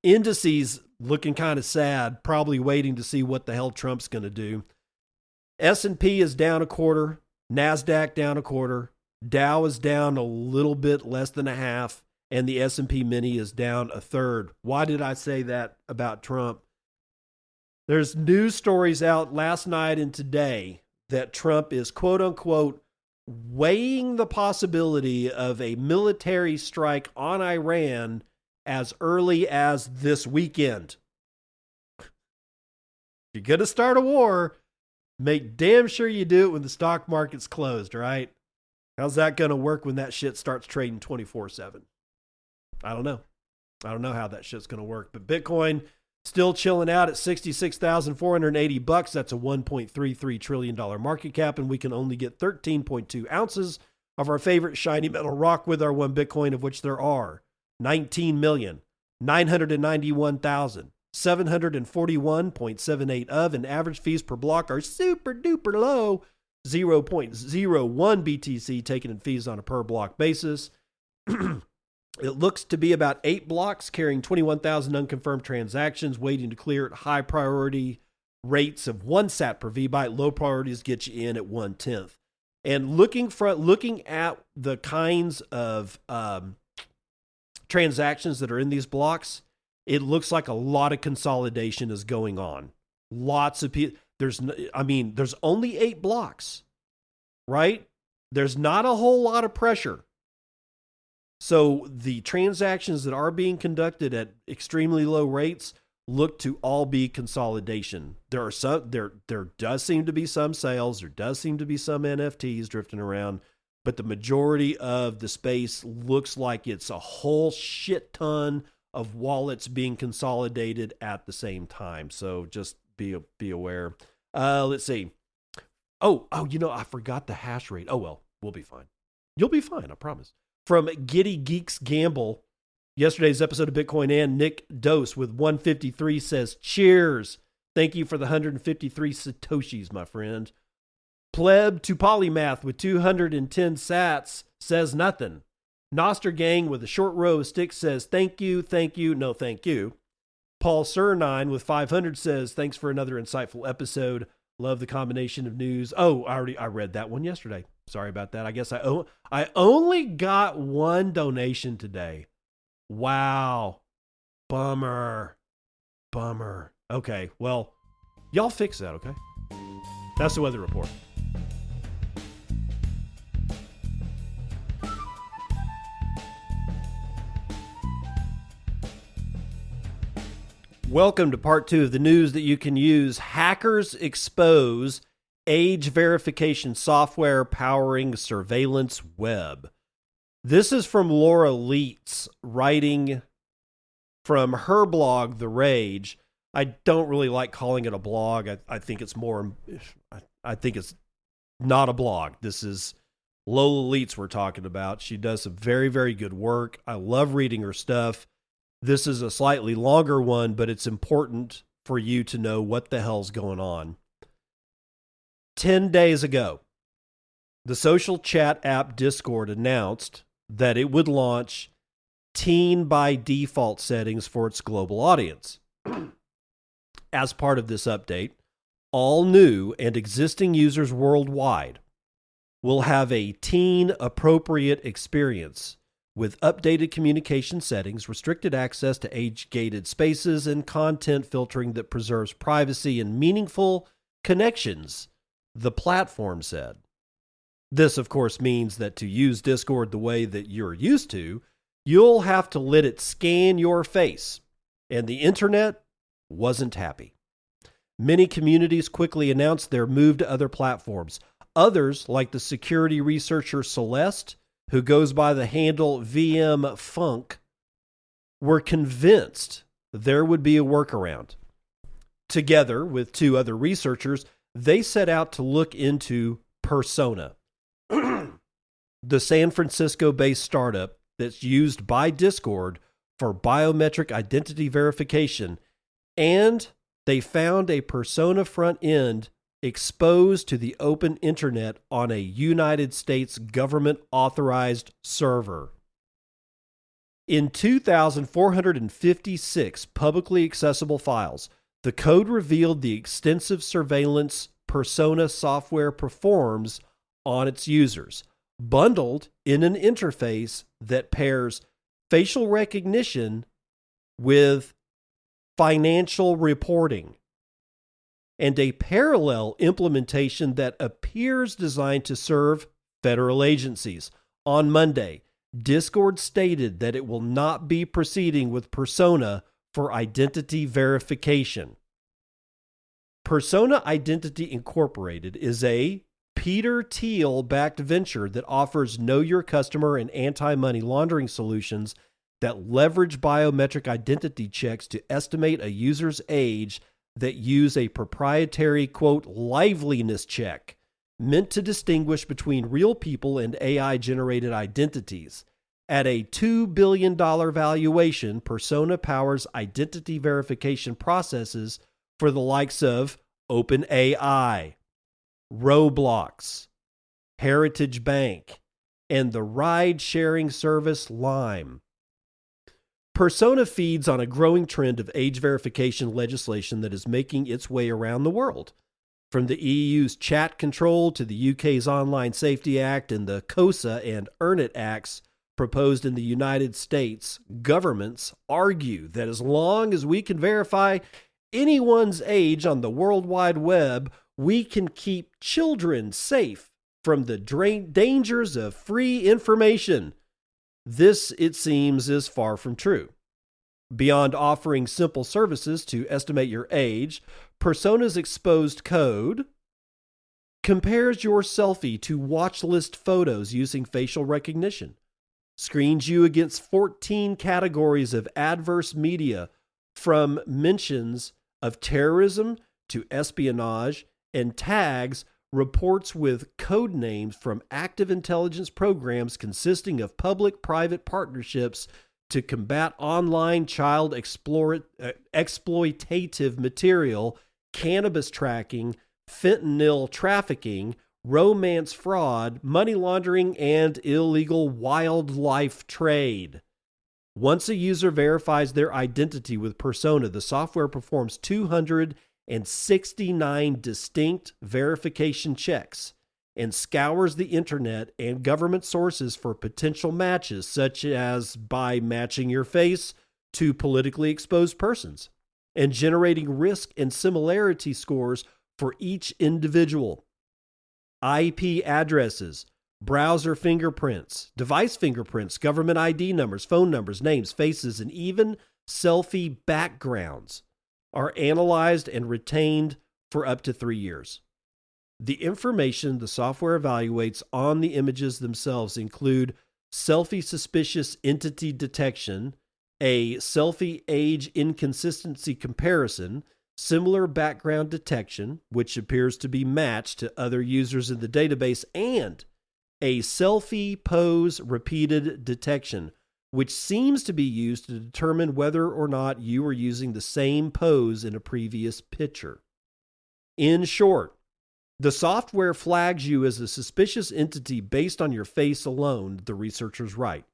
Indices looking kind of sad, probably waiting to see what the hell Trump's going to do. S&P is down 1/4, NASDAQ down 1/4, Dow is down a little bit less than 1/2, and the S&P Mini is down 1/3. Why did I say that about Trump? There's news stories out last night and today that Trump is, quote unquote, weighing the possibility of a military strike on Iran as early as this weekend. If you're going to start a war, make damn sure you do it when the stock market's closed, right? How's that going to work when that shit starts trading 24/7? I don't know. I don't know how that shit's going to work. But Bitcoin still chilling out at $66,480. That's a $1.33 trillion market cap, and we can only get 13.2 ounces of our favorite shiny metal rock with our 1 Bitcoin, of which there are 19,991,741.78 of, and average fees per block are super duper low, 0.01 BTC taken in fees on a per block basis. It looks to be about 8 blocks carrying 21,000 unconfirmed transactions waiting to clear at high priority rates of 1 sat per VByte. Low priorities get you in at 1/10. And looking at the kinds of transactions that are in these blocks, it looks like a lot of consolidation is going on. Lots of people. There's only 8 blocks, right? There's not a whole lot of pressure. So the transactions that are being conducted at extremely low rates look to all be consolidation. There does seem to be some sales. There does seem to be some NFTs drifting around, but the majority of the space looks like it's a whole shit ton of wallets being consolidated at the same time. So just be aware. Let's see. Oh, I forgot the hash rate. Oh, well, we'll be fine. You'll be fine, I promise. From Giddy Geeks Gamble, yesterday's episode of Bitcoin and Nick Dose with 153 says, cheers. Thank you for the 153 Satoshis, my friend. Pleb to Polymath with 210 sats says nothing. Nostr Gang with a short row of sticks says, thank you, no thank you. Paul Surnine with 500 says, thanks for another insightful episode. Love the combination of news. Oh, I read that one yesterday. Sorry about that. I guess I only got 1 donation today. Wow. Bummer. Okay, well, y'all fix that, okay? That's the weather report. Welcome to part 2 of the news that you can use. Hackers expose age verification software powering surveillance web. This is from Laura Leitz, writing from her blog, The Rage. I don't really like calling it a blog. I think it's not a blog. This is Lola Leitz we're talking about. She does some very, very good work. I love reading her stuff. This is a slightly longer one, but it's important for you to know what the hell's going on. 10 days ago, the social chat app Discord announced that it would launch teen by default settings for its global audience. As part of this update, all new and existing users worldwide will have a teen appropriate experience with updated communication settings, restricted access to age-gated spaces, and content filtering that preserves privacy and meaningful connections, the platform said. This, of course, means that to use Discord the way that you're used to, you'll have to let it scan your face, and the internet wasn't happy. Many communities quickly announced their move to other platforms. Others, like the security researcher Celeste, who goes by the handle VMFunk, were convinced there would be a workaround. Together with 2 other researchers, they set out to look into Persona, the San Francisco-based startup that's used by Discord for biometric identity verification, and they found a Persona front end exposed to the open internet on a United States government-authorized server. In 2,456 publicly accessible files, the code revealed the extensive surveillance Persona software performs on its users, bundled in an interface that pairs facial recognition with financial reporting, and a parallel implementation that appears designed to serve federal agencies. On Monday, Discord stated that it will not be proceeding with Persona for identity verification. Persona Identity Incorporated is a Peter Thiel-backed venture that offers know your customer and anti-money laundering solutions that leverage biometric identity checks to estimate a user's age that use a proprietary, quote, liveliness check meant to distinguish between real people and AI-generated identities. At a $2 billion valuation, Persona powers identity verification processes for the likes of OpenAI, Roblox, Heritage Bank, and the ride-sharing service Lime. Persona feeds on a growing trend of age verification legislation that is making its way around the world. From the EU's chat control to the UK's Online Safety Act and the COSA and Earn It Acts proposed in the United States, governments argue that as long as we can verify anyone's age on the World Wide Web, we can keep children safe from the dangers of free information. This, it seems, is far from true. Beyond offering simple services to estimate your age, Persona's exposed code compares your selfie to watch list photos using facial recognition, screens you against 14 categories of adverse media, from mentions of terrorism to espionage, and tags reports with code names from active intelligence programs consisting of public-private partnerships to combat online child exploitative material, cannabis tracking, fentanyl trafficking, romance fraud, money laundering, and illegal wildlife trade. Once a user verifies their identity with Persona, the software performs 269 distinct verification checks and scours the internet and government sources for potential matches, such as by matching your face to politically exposed persons and generating risk and similarity scores for each individual. IP addresses, browser fingerprints, device fingerprints, government ID numbers, phone numbers, names, faces, and even selfie backgrounds are analyzed and retained for up to 3 years. The information the software evaluates on the images themselves include selfie suspicious entity detection, a selfie age inconsistency comparison, similar background detection, which appears to be matched to other users in the database, and a selfie pose repeated detection, which seems to be used to determine whether or not you are using the same pose in a previous picture. In short, the software flags you as a suspicious entity based on your face alone, the researchers write.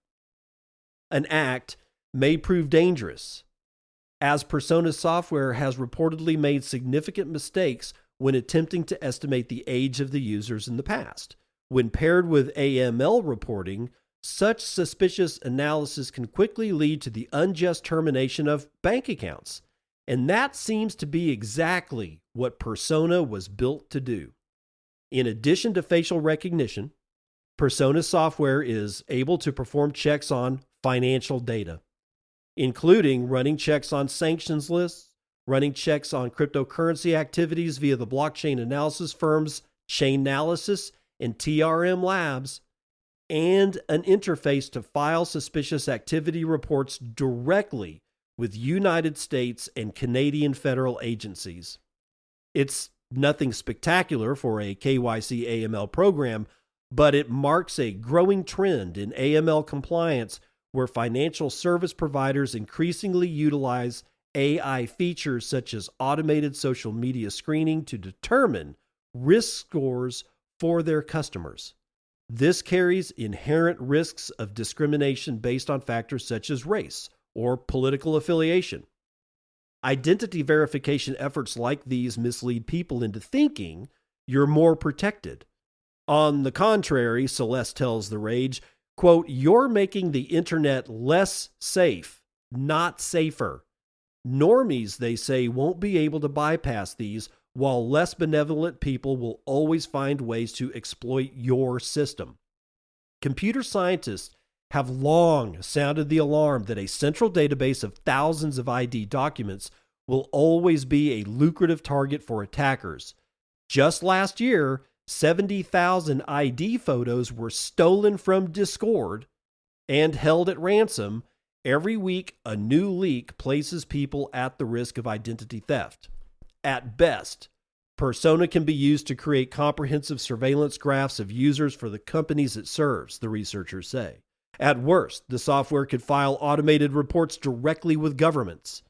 An act may prove dangerous, as Persona software has reportedly made significant mistakes when attempting to estimate the age of the users in the past. When paired with AML reporting, such suspicious analysis can quickly lead to the unjust termination of bank accounts. And that seems to be exactly what Persona was built to do. In addition to facial recognition, Persona software is able to perform checks on financial data, including running checks on sanctions lists, running checks on cryptocurrency activities via the blockchain analysis firms Chainalysis and TRM Labs, and an interface to file suspicious activity reports directly with United States and Canadian federal agencies. It's nothing spectacular for a KYC AML program, but it marks a growing trend in AML compliance where financial service providers increasingly utilize AI features such as automated social media screening to determine risk scores for their customers. This carries inherent risks of discrimination based on factors such as race or political affiliation. Identity verification efforts like these mislead people into thinking you're more protected. On the contrary, Celeste tells The Rage, quote, "You're making the internet less safe, not safer. Normies, they say, won't be able to bypass these, while less benevolent people will always find ways to exploit your system." Computer scientists have long sounded the alarm that a central database of thousands of ID documents will always be a lucrative target for attackers. Just last year, 70,000 ID photos were stolen from Discord and held at ransom. Every week, a new leak places people at the risk of identity theft. At best, Persona can be used to create comprehensive surveillance graphs of users for the companies it serves, the researchers say. At worst, the software could file automated reports directly with governments.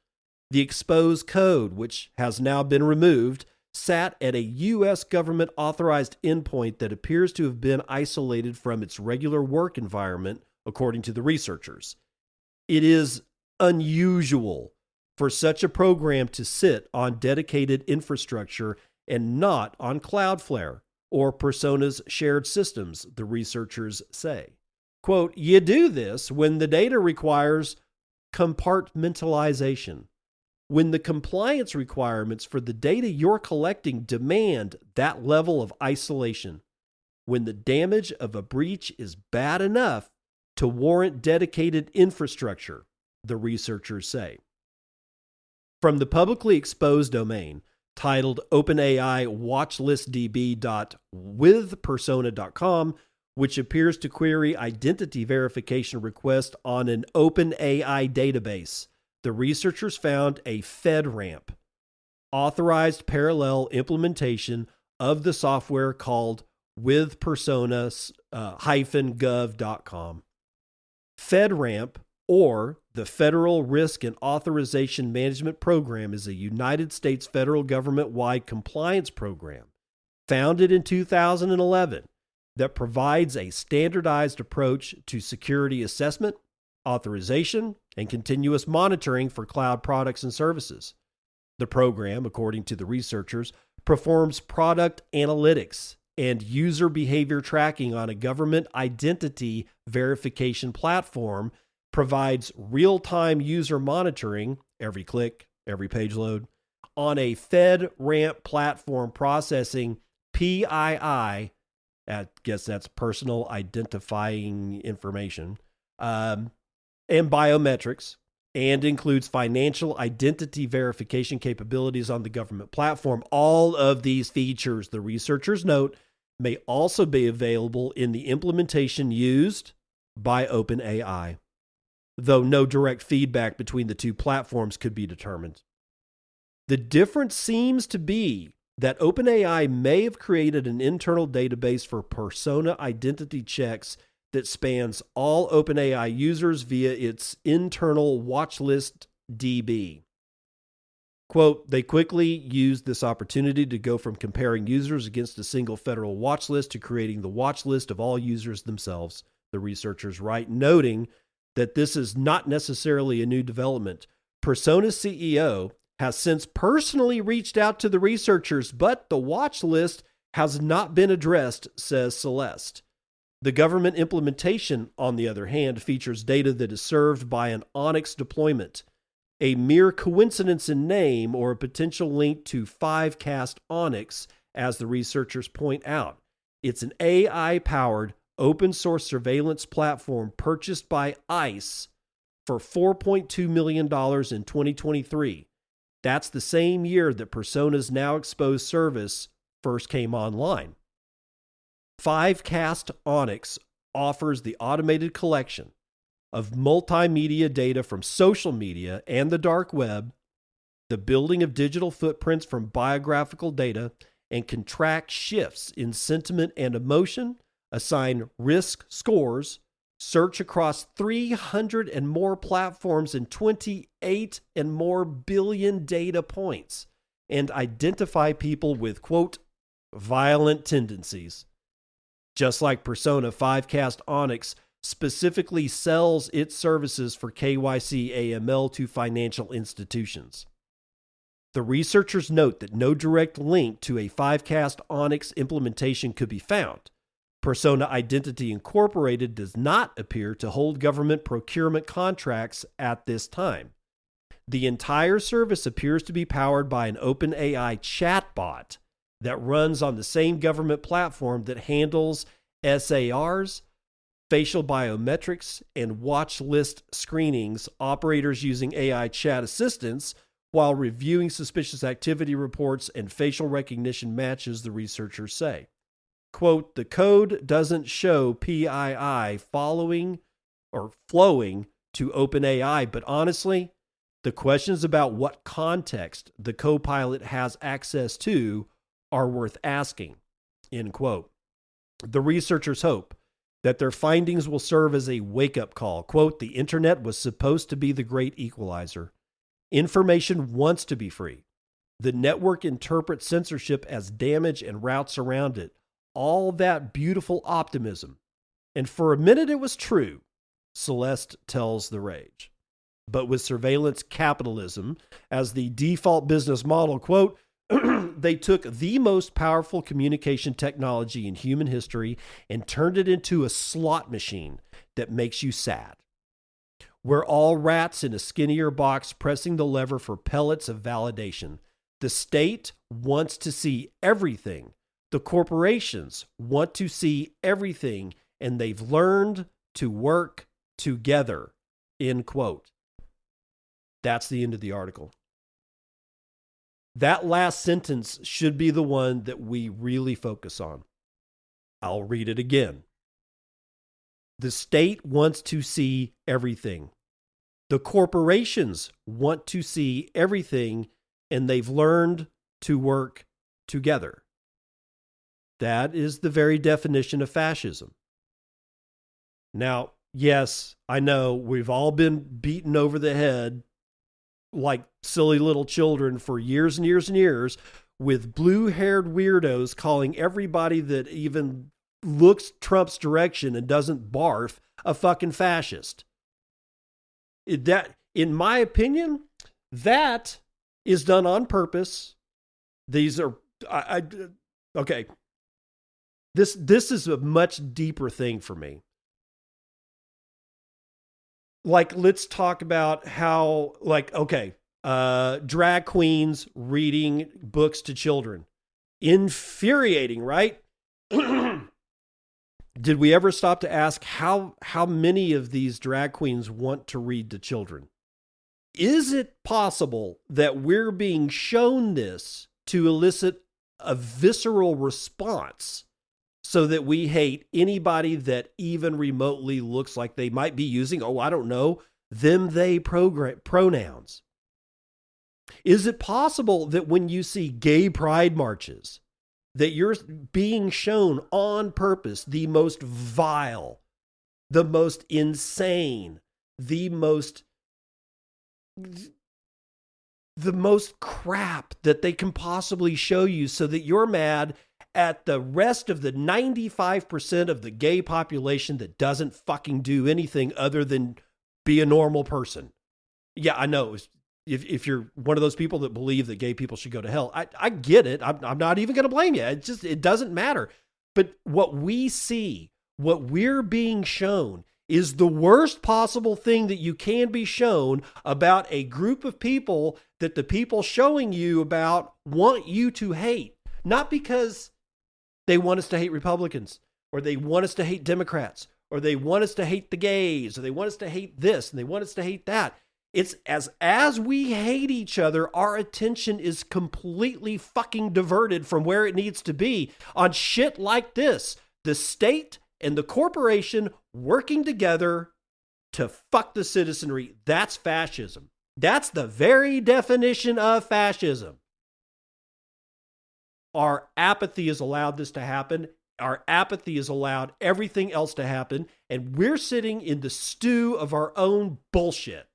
The exposed code, which has now been removed, sat at a U.S. government-authorized endpoint that appears to have been isolated from its regular work environment, according to the researchers. It is unusual for such a program to sit on dedicated infrastructure and not on Cloudflare or Persona's shared systems, the researchers say. Quote, you do this when the data requires compartmentalization, when the compliance requirements for the data you're collecting demand that level of isolation, when the damage of a breach is bad enough to warrant dedicated infrastructure, the researchers say. From the publicly exposed domain, titled OpenAI watchlistdb.withpersona.com, which appears to query identity verification requests on an OpenAI database, the researchers found a FedRAMP, authorized parallel implementation of the software called withpersona-gov.com. FedRAMP, or the Federal Risk and Authorization Management Program, is a United States federal government-wide compliance program founded in 2011 that provides a standardized approach to security assessment, authorization, and continuous monitoring for cloud products and services. The program, according to the researchers, performs product analytics and user behavior tracking on a government identity verification platform, provides real-time user monitoring, every click, every page load, on a FedRAMP platform processing PII, I guess that's personal identifying information, and biometrics, and includes financial identity verification capabilities on the government platform. All of these features, the researchers note, may also be available in the implementation used by OpenAI, though no direct feedback between the two platforms could be determined. The difference seems to be that OpenAI may have created an internal database for persona identity checks that spans all OpenAI users via its internal watchlist DB. Quote, they quickly used this opportunity to go from comparing users against a single federal watch list to creating the watch list of all users themselves, the researchers write, noting that this is not necessarily a new development. Persona's CEO has since personally reached out to the researchers, but the watch list has not been addressed, says Celeste. The government implementation, on the other hand, features data that is served by an Onyx deployment, a mere coincidence in name or a potential link to 5cast Onyx, as the researchers point out. It's an AI-powered open source surveillance platform purchased by ICE for $4.2 million in 2023. That's the same year that Persona's now exposed service first came online. 5cast Onyx offers the automated collection of multimedia data from social media and the dark web, the building of digital footprints from biographical data, and can track shifts in sentiment and emotion, assign risk scores, search across 300 and more platforms and 28 and more billion data points, and identify people with, quote, violent tendencies. Just like Persona, 5cast Onyx specifically sells its services for KYC AML to financial institutions. The researchers note that no direct link to a 5cast Onyx implementation could be found. Persona Identity Incorporated does not appear to hold government procurement contracts at this time. The entire service appears to be powered by an OpenAI chatbot that runs on the same government platform that handles SARs, facial biometrics, and watch list screenings, operators using AI chat assistants while reviewing suspicious activity reports and facial recognition matches, the researchers say. Quote, the code doesn't show PII flowing to OpenAI, but honestly, the questions about what context the Copilot has access to are worth asking, end quote. The researchers hope that their findings will serve as a wake-up call. Quote, the internet was supposed to be the great equalizer. Information wants to be free. The network interprets censorship as damage and routes around it. All that beautiful optimism. And for a minute it was true, Celeste tells The Rage. But with surveillance capitalism as the default business model, quote, they took the most powerful communication technology in human history and turned it into a slot machine that makes you sad. We're all rats in a skinnier box pressing the lever for pellets of validation. The state wants to see everything. The corporations want to see everything, and they've learned to work together, end quote. That's the end of the article. That last sentence should be the one that we really focus on. I'll read it again. The state wants to see everything. The corporations want to see everything, and they've learned to work together. That is the very definition of fascism. Now, yes, I know we've all been beaten over the head like silly little children for years and years and years with blue-haired weirdos calling everybody that even looks Trump's direction and doesn't barf a fucking fascist. That, in my opinion, that is done on purpose. These are, okay. This is a much deeper thing for me. Like, let's talk about how, like, okay, drag queens reading books to children. Infuriating, right? Did we ever stop to ask how many of these drag queens want to read to children? Is it possible that we're being shown this to elicit a visceral response so that we hate anybody that even remotely looks like they might be using, I don't know, them, they pronouns? Is it possible that when you see gay pride marches, that you're being shown on purpose the most vile, the most insane, the most crap that they can possibly show you so that you're mad at the rest of the 95% of the gay population that doesn't fucking do anything other than be a normal person? Yeah, I know. If you're one of those people that believe that gay people should go to hell, I get it. I'm not even going to blame you. It doesn't matter. But what we see, what we're being shown, is the worst possible thing that you can be shown about a group of people that the people showing you about want you to hate. Not because they want us to hate Republicans, or they want us to hate Democrats, or they want us to hate the gays, or they want us to hate this, and they want us to hate that. It's as we hate each other, our attention is completely fucking diverted from where it needs to be on shit like this. The state and the corporation working together to fuck the citizenry. That's fascism. That's the very definition of fascism. Our apathy has allowed this to happen. Our apathy has allowed everything else to happen. And we're sitting in the stew of our own bullshit.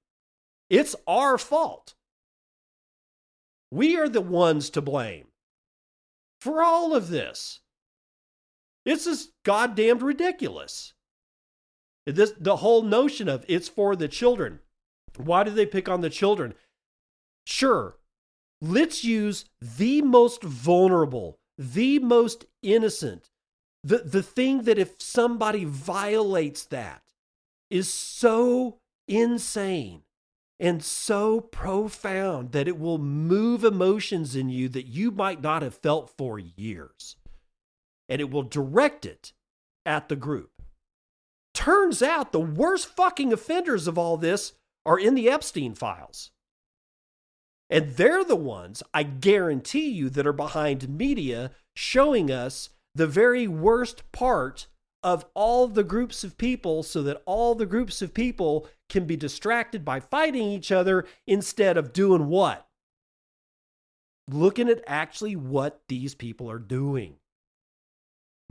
It's our fault. We are the ones to blame for all of this. This is goddamn ridiculous. The whole notion of it's for the children. Why do they pick on the children? Sure, let's use the most vulnerable, the most innocent, the thing that if somebody violates that is so insane and so profound that it will move emotions in you that you might not have felt for years. And it will direct it at the group. Turns out the worst fucking offenders of all this are in the Epstein files. And they're the ones, I guarantee you, that are behind media showing us the very worst part of all the groups of people so that all the groups of people can be distracted by fighting each other instead of doing what? looking at actually what these people are doing.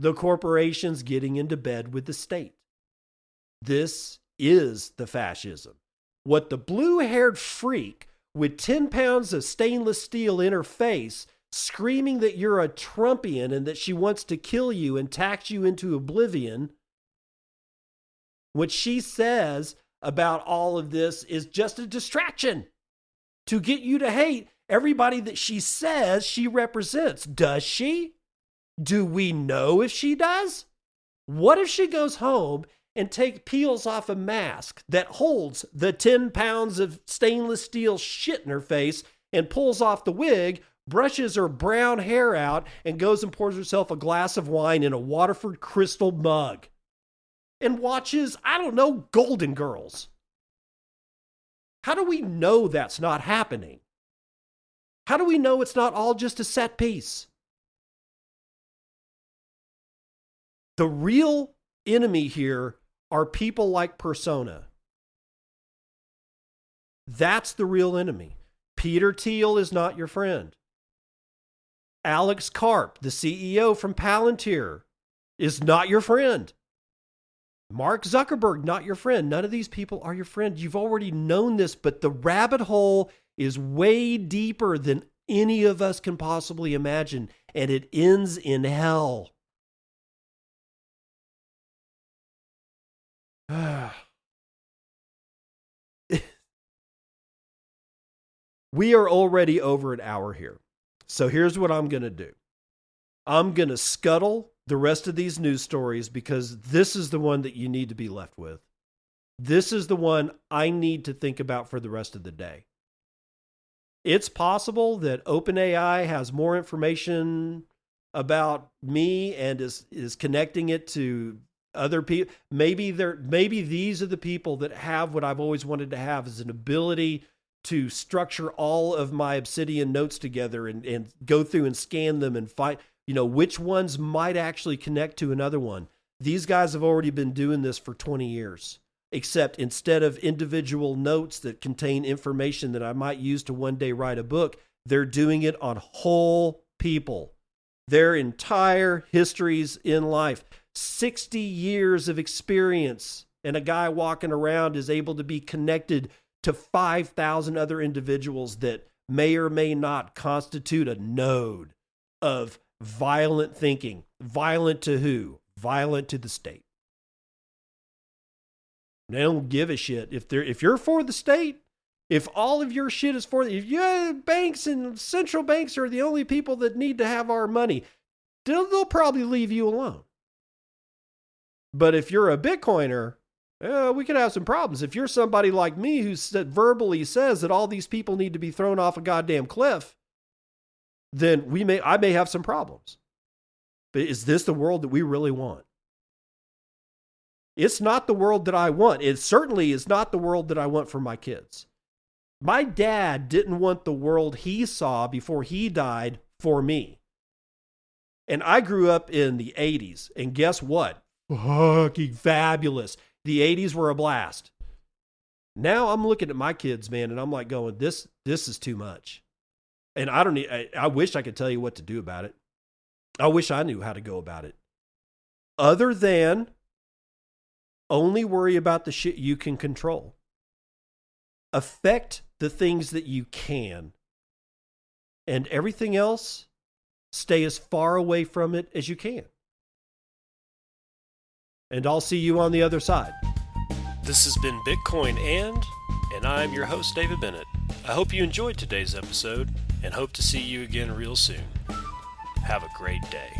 The corporations getting into bed with the state. This is the fascism. What the blue-haired freak with 10 pounds of stainless steel in her face screaming that you're a Trumpian and that she wants to kill you and tax you into oblivion, what she says about all of this is just a distraction to get you to hate everybody that she says she represents. Does she? Do we know if she does? What if she goes home and peels off a mask that holds the 10 pounds of stainless steel shit in her face and pulls off the wig, brushes her brown hair out, and goes and pours herself a glass of wine in a Waterford crystal mug and watches, I don't know, Golden Girls? How do we know that's not happening? How do we know it's not all just a set piece? The real enemy here are people like Persona. That's the real enemy. Peter Thiel is not your friend. Alex Karp, the CEO from Palantir, is not your friend. Mark Zuckerberg, not your friend. None of these people are your friend. You've already known this, but the rabbit hole is way deeper than any of us can possibly imagine, and it ends in hell. We are already over an hour here. So here's what I'm going to do. I'm going to scuttle the rest of these news stories because this is the one that you need to be left with. This is the one I need to think about for the rest of the day. It's possible that OpenAI has more information about me and is connecting it to other people. Maybe these are the people that have what I've always wanted to have, is an ability to structure all of my Obsidian notes together and go through and scan them and find, which ones might actually connect to another one. These guys have already been doing this for 20 years, except instead of individual notes that contain information that I might use to one day write a book, they're doing it on whole people, their entire histories in life. 60 years of experience, and a guy walking around is able to be connected to 5,000 other individuals that may or may not constitute a node of violent thinking. Violent to who? Violent to the state. They don't give a shit. If you're for the state, if all of your shit is if banks and central banks are the only people that need to have our money, they'll probably leave you alone. But if you're a Bitcoiner, we could have some problems. If you're somebody like me who verbally says that all these people need to be thrown off a goddamn cliff, then I may have some problems. But is this the world that we really want? It's not the world that I want. It certainly is not the world that I want for my kids. My dad didn't want the world he saw before he died for me. And I grew up in the 80s, and guess what? Fucking fabulous. The 80s were a blast. Now I'm looking at my kids, man, and I'm like going, this is too much. And I wish I could tell you what to do about it. I wish I knew how to go about it. Other than only worry about the shit you can control. Affect the things that you can. And everything else, stay as far away from it as you can. And I'll see you on the other side. This has been Bitcoin and I'm your host, David Bennett. I hope you enjoyed today's episode and hope to see you again real soon. Have a great day.